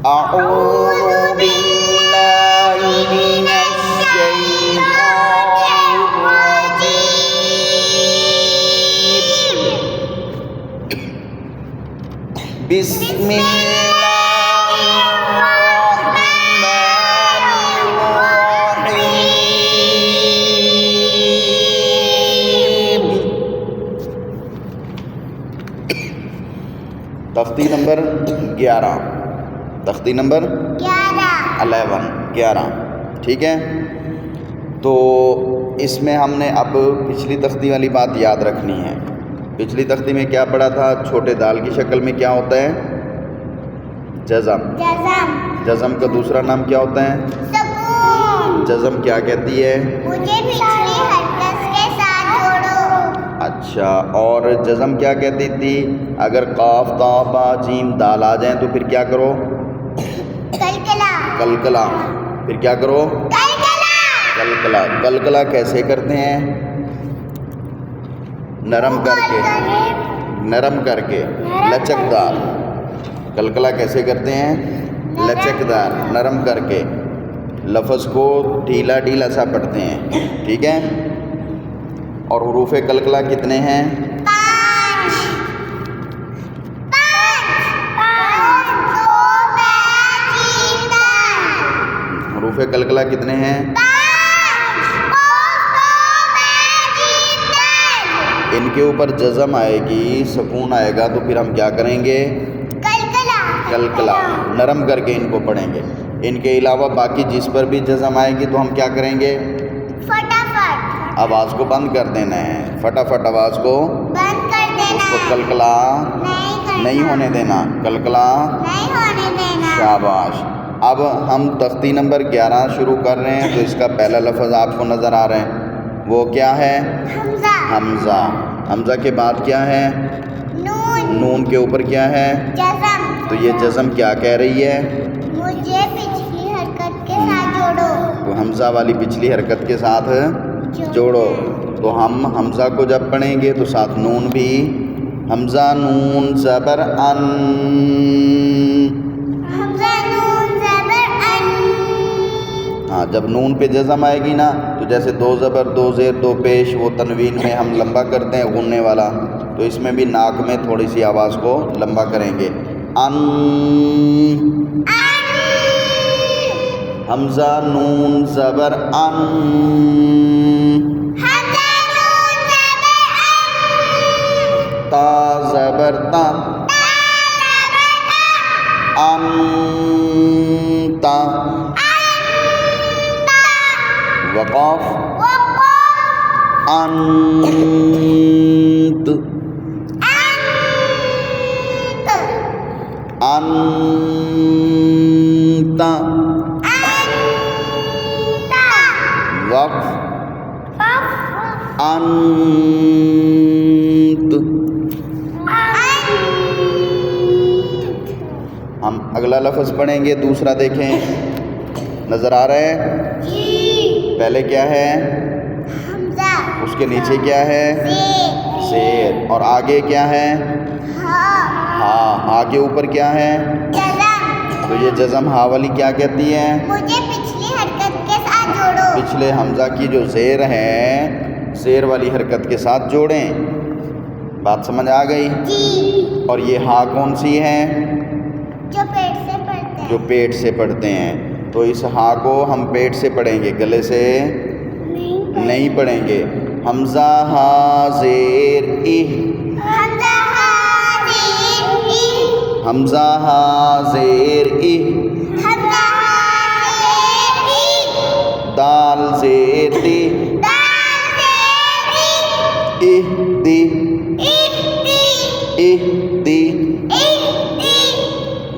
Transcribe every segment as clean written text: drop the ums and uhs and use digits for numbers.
أعوذ بالله من الشيطان الرجيم بسم الله الرحمن الرحيم. تختی نمبر 11. تختی نمبر 11. ٹھیک ہے. تو اس میں ہم نے اب پچھلی تختی والی بات یاد رکھنی ہے. پچھلی تختی میں کیا پڑھا تھا؟ چھوٹے دال کی شکل میں کیا ہوتا ہے؟ جزم. جزم کا دوسرا نام کیا ہوتا ہے؟ سکون. جزم کیا کہتی ہے؟ مجھے پچھلی حرکت کے ساتھ جوڑو. اچھا. اور جزم کیا کہتی تھی؟ اگر قاف تا با جیم دال آ جائیں تو پھر کیا کرو؟ کلکلا. پھر کیا کرو؟ کلکلا. کلکلا کیسے کرتے ہیں؟ نرم کر کے لچکدار. کلکلا کیسے کرتے ہیں؟ لچکدار نرم کر کے لفظ کو ڈھیلا سا پڑھتے ہیں. ٹھیک ہے. اور حروف کلکلا کتنے ہیں؟ 5. حروف کلکلا کتنے ہیں؟ 5. ان کے اوپر جزم آئے گی، سکون آئے گا تو پھر ہم کیا کریں گے؟ کلکلا. نرم کر کے ان کو پڑھیں گے. ان کے علاوہ باقی جس پر بھی جزم آئے گی تو ہم کیا کریں گے؟ فٹافٹ آواز کو بند کر دینا ہے. فٹافٹ آواز کو بند کر دینا. اس کو کلکلا نہیں ہونے دینا. کلکلا. شاباش. اب ہم تختی نمبر 11 شروع کر رہے ہیں. تو اس کا پہلا لفظ آپ کو نظر آ رہا ہے، وہ کیا ہے؟ حمزہ. حمزہ کے بعد کیا ہے؟ نون کے اوپر کیا ہے؟ جزم. تو یہ جزم کیا کہہ رہی ہے؟ مجھے پچھلی حرکت کے ساتھ جوڑو. تو حمزہ والی پچھلی حرکت کے ساتھ جوڑو. تو ہم حمزہ کو جب پڑھیں گے تو ساتھ نون بھی. حمزہ نون زبر ان. حمزہ نون زبر ان. ہاں، جب نون پہ جزم آئے گی نا تو جیسے 2 زبر 2 زیر 2 پیش، وہ تنوین میں ہم لمبا کرتے ہیں غننے والا، تو اس میں بھی ناک میں تھوڑی سی آواز کو لمبا کریں گے. ان. حمزہ نون زبر ان. حمزہ نون زبر ان. تا زبر تا. انت. وقاف. انت. انت. وقف. انت. ہم اگلا لفظ پڑھیں گے. دوسرا دیکھیں، نظر آ رہا ہے؟ پہلے کیا ہے؟ حمزہ. اس کے نیچے کیا ہے؟ زیر. اور آگے کیا ہے؟ ہاں کے اوپر کیا ہے؟ جزم. تو یہ جزم ہا والی کیا کہتی ہے؟ مجھے پچھلی حرکت کے ساتھ جوڑو. پچھلے حمزہ کی جو زیر ہے، زیر والی حرکت کے ساتھ جوڑیں. بات سمجھ آ گئی؟ جی. اور یہ ہا کون سی ہے؟ جو پیٹ سے پڑھتے ہیں. جو پیٹ سے پڑھتے ہیں. تو اس ہا کو ہم پیٹ سے پڑھیں گے، گلے سے نہیں پڑھیں گے. حمزہ ہا زیر ای. حمزہ ہا زیر ای. دال زیر تی. اہدی. اہدی.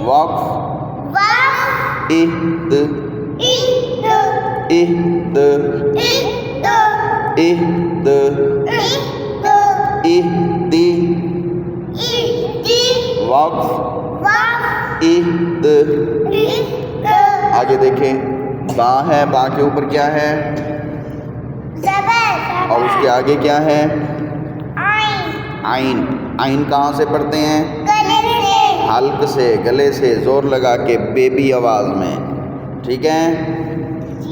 وقف. اہد. اہد. اہد. اہدی. وقف. اہد. آگے دیکھیں، با ہے. با کے اوپر کیا ہے؟ اور اس کے آگے کیا ہے؟ عین. عین کہاں سے پڑھتے ہیں؟ حلق سے گلے سے زور لگا کے بیبی آواز میں، ٹھیک ہے؟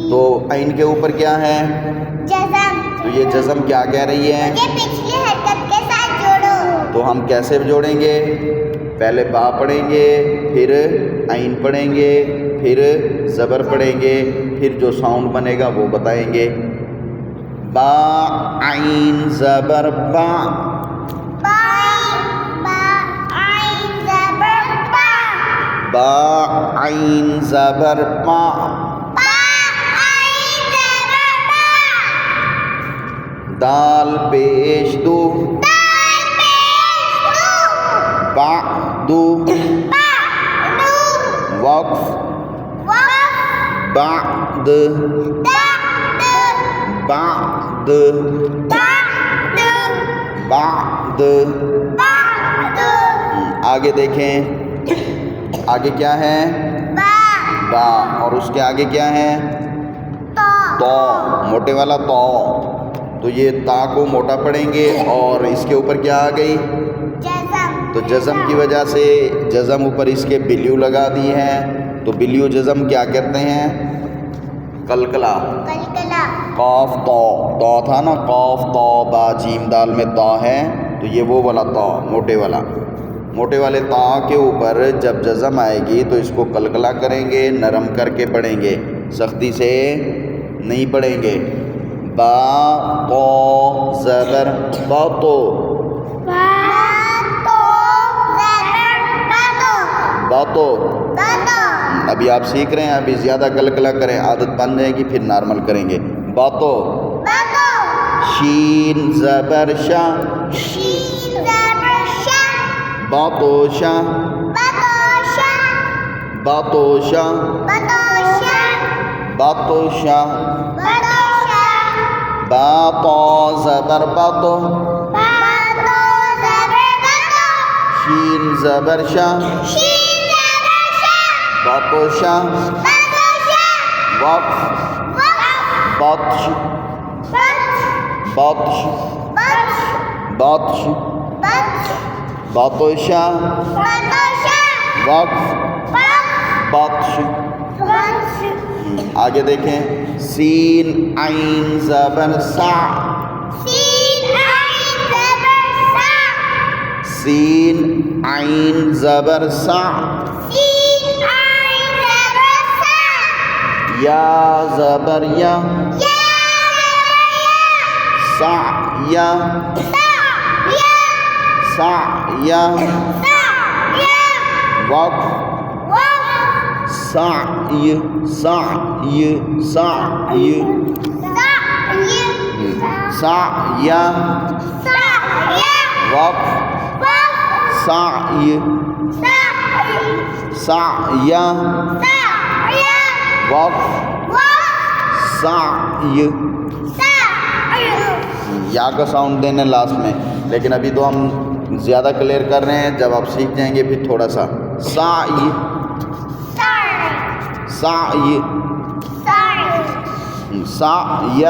تو عین کے اوپر کیا ہے؟ جزم. تو یہ جزم کیا کہہ رہی ہے؟ مجھے پچھلی حرکت کے ساتھ جوڑو. تو ہم کیسے جوڑیں گے؟ پہلے با پڑھیں گے، پھر عین پڑھیں گے، پھر زبر پڑھیں گے، پھر جو ساؤنڈ بنے گا وہ بتائیں گے. با عین زبر با. با عین زبر با. با عین زبر با. با عین زبر با. دال پیش دو. دال پیش دو. بعدو. بعدو. وقف. وقف. بعد. بعد. بعد. بعد. بعد. بعد. آگے دیکھیں، آگے کیا ہے؟ با. با. اور اس کے آگے کیا ہے؟ تو. تو، موٹے والا تو. تو یہ تا کو موٹا پڑھیں گے اور اس کے اوپر کیا آ گئی؟ جزم. تو جزم کی وجہ سے جزم اوپر اس کے بلیو لگا دی ہے. تو بلیو جزم کیا کرتے ہیں؟ قلقلہ. قلقلہ. قاف تو، تو تھا نا، قاف تو با جیم دال میں تا ہے، تو یہ وہ والا تا، موٹے والا. موٹے والے تا کے اوپر جب جزم آئے گی تو اس کو قلقلہ کریں گے، نرم کر کے پڑھیں گے، سختی سے نہیں پڑھیں گے. با تو زبر با تو. با تو زبر با تو. با تو. با تو. ابھی آپ سیکھ رہے ہیں، ابھی زیادہ قلقلہ کریں، عادت بن جائے گی، پھر نارمل کریں گے. با تو. با تو. شین زبر شا. شین زبر شا. با تو شا. با تو شا. با تو شا. با تو شا. با تو شا. با تو شا. با تو زبر با تو. با تو زبر با تو. شین زبر شا. شین زبر شا. با تو شا. با تو شا. وقف. وقف. بطش. بطش. بطش. بطش. بطش. بطش. بطشا. با تو شا. وقف. وقف. بطش. بطش. آگے دیکھیں، سین عین زبر سا. سین عین زبر سا. سین عین زبر سا. سین عین زبر سا. یا زبر یا. یا زبر یا. سا یا. سا یا. سا یا. سا یا. وقف. وقف. سعی. سعی. سعی. سعی. سعی. سعی. وقف. وقف. سعی. سعی. سعی. سعی. وقف. وقف. سعی. سعی. یا کا ساؤنڈ دینا لاسٹ میں، لیکن ابھی تو ہم زیادہ کلیئر کر رہے ہیں، جب آپ سیکھ جائیں گے پھر تھوڑا سا. سعی. سعی. سعی. سعی. سعی.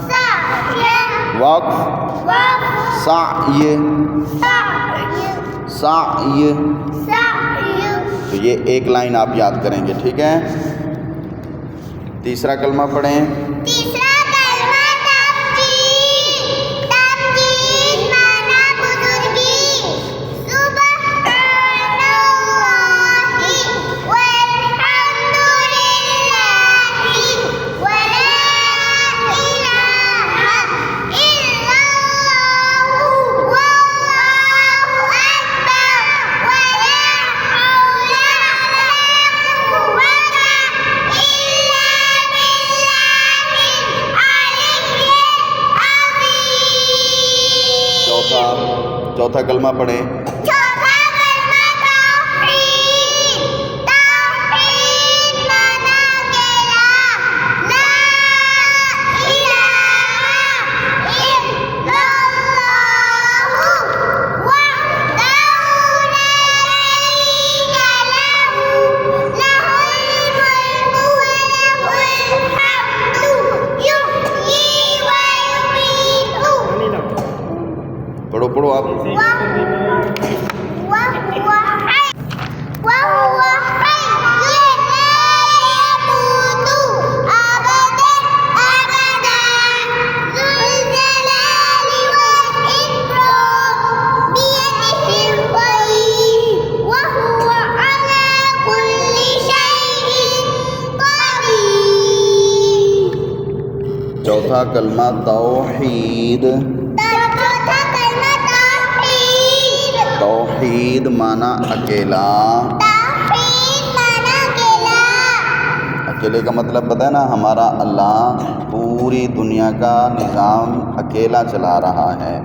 سعی. وقف. وقف. سعی. سعی. سعی. سعی. تو یہ ایک لائن آپ یاد کریں گے، ٹھیک ہے؟ تیسرا کلمہ پڑھیں. تیسرا کلمہ تبجیل. تبجیل معنی بزرگی. سبحان اللہ والحمد للہ ولا الہ الا اللہ واللہ اکبر ولا حول ولا قوة الا چوتھا کلمہ پڑھیں. چوتھا کلمہ توحید. توحید معنی اکیلا. لا الہ الا اللہ وحدہ لا شریک لہ لہ الملک وله الحمد یحیی و یمیت. پڑھو پڑھو آپ. چوتھا کلمہ توحید. چوتھا کلمہ توحید. توحید معنی اکیلا. توحید معنی اکیلا. اکیلے کا مطلب پتہ ہے نا، ہمارا اللہ پوری دنیا کا نظام اکیلا چلا رہا ہے.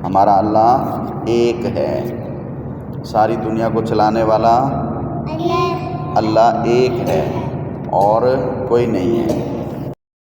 ہمارا اللہ ایک ہے، ساری دنیا کو چلانے والا اللہ اللہ ایک ہے اور کوئی نہیں ہے.